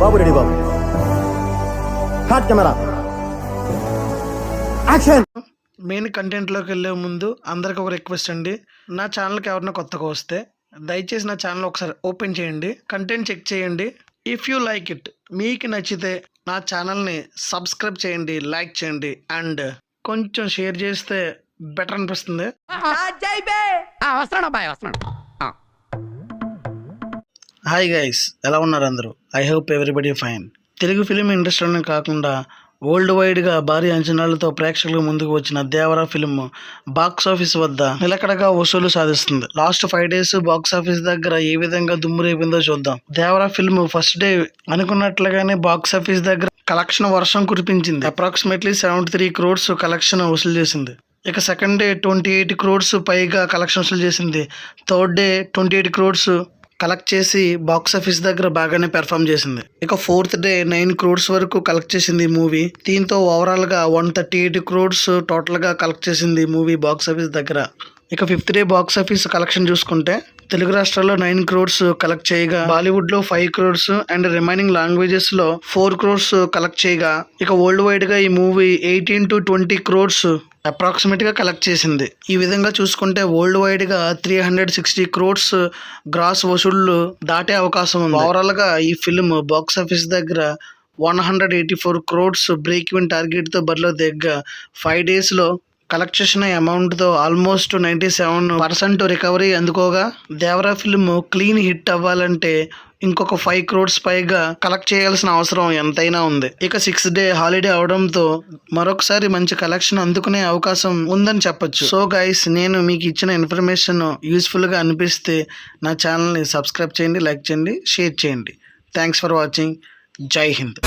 బాబు ready బాబు. Hot camera action. Main కంటెంట్లోకి వెళ్ళే ముందు అందరికి ఒక రిక్వెస్ట్ అండి. నా ఛానల్కి ఎవరైనా కొత్తగా వస్తే దయచేసి నా ఛానల్ ఒకసారి ఓపెన్ చేయండి, కంటెంట్ చెక్ చేయండి. ఇఫ్ యూ లైక్ ఇట్, మీకు నచ్చితే నా ఛానల్ని సబ్స్క్రైబ్ చేయండి, లైక్ చేయండి అండ్ కొంచెం షేర్ చేస్తే బెటర్ అనిపిస్తుంది. హాయ్ గైస్, ఎలా ఉన్నారు అందరూ? I hope everybody fine. Telugu film ఇండస్ట్రీలోనే కాకుండా వరల్డ్ వైడ్గా భారీ అంచనాలతో ప్రేక్షకుల ముందుకు వచ్చిన దేవరా ఫిలిం బాక్స్ ఆఫీస్ వద్ద నిలకడగా వసూలు సాధిస్తుంది. లాస్ట్ 5 days బాక్స్ ఆఫీస్ దగ్గర ఏ విధంగా దుమ్ము రేపిందో చూద్దాం. దేవరా ఫిల్మ్ ఫస్ట్ డే అనుకున్నట్లుగానే బాక్స్ ఆఫీస్ దగ్గర కలెక్షన్ వర్షం కురిపించింది. అప్రాక్సిమేట్లీ 73 crores కలెక్షన్ వసూలు చేసింది. ఇక సెకండ్ డే 28 crores పైగా కలెక్షన్ వసూలు చేసింది. థర్డ్ డే 28 crores కలెక్ట్ చేసి బాక్స్ ఆఫీస్ దగ్గర బాగానే పెర్ఫామ్ చేసింది. ఇక ఫోర్త్ డే 9 crores వరకు కలెక్ట్ చేసింది ఈ మూవీ. దీంతో ఓవరాల్ గా 138 crores టోటల్ గా కలెక్ట్ చేసింది ఈ మూవీ బాక్స్ ఆఫీస్ దగ్గర. ఇక fifth day box office collection చూసుకుంటే తెలుగు రాష్ట్రాల్లో 9 crores కలెక్ట్ చేయగా, బాలీవుడ్ లో 5 crores అండ్ రిమైనింగ్ లాంగ్వేజెస్ లో 4 crores కలెక్ట్ చేయగా, ఇక వరల్డ్ వైడ్ గా ఈ మూవీ 18 to 20 crores అప్రాక్సిమేట్ గా కలెక్ట్ చేసింది. ఈ విధంగా చూసుకుంటే వరల్డ్ వైడ్ గా 360 crores గ్రాస్ వసూళ్లు దాటే అవకాశం ఉంది. ఓవరాల్ గా ఈ ఫిల్మ్ బాక్స్ ఆఫీస్ దగ్గర 184 crores బ్రేక్ ఈవెన్ టార్గెట్ తో బరిలో దిగ్గా 5 days లో కలెక్ట్ చేసిన అమౌంట్ తో ఆల్మోస్ట్ 97% రికవరీ అందుకోగా, దేవరా ఫిల్మ్ క్లీన్ హిట్ అవ్వాలంటే ఇంకొక 5 crores పైగా కలెక్ట్ చేయాల్సిన అవసరం ఎంతైనా ఉంది. ఇక 6th డే హాలిడే అవడంతో మరొకసారి మంచి కలెక్షన్ అందుకునే అవకాశం ఉందని చెప్పొచ్చు. సో గైస్, నేను మీకు ఇచ్చిన ఇన్ఫర్మేషన్ యూస్ఫుల్ గా అనిపిస్తే నా ఛానల్ ని సబ్స్క్రైబ్ చేయండి, లైక్ చేయండి, షేర్ చేయండి. Thanks for watching. జై హింద్.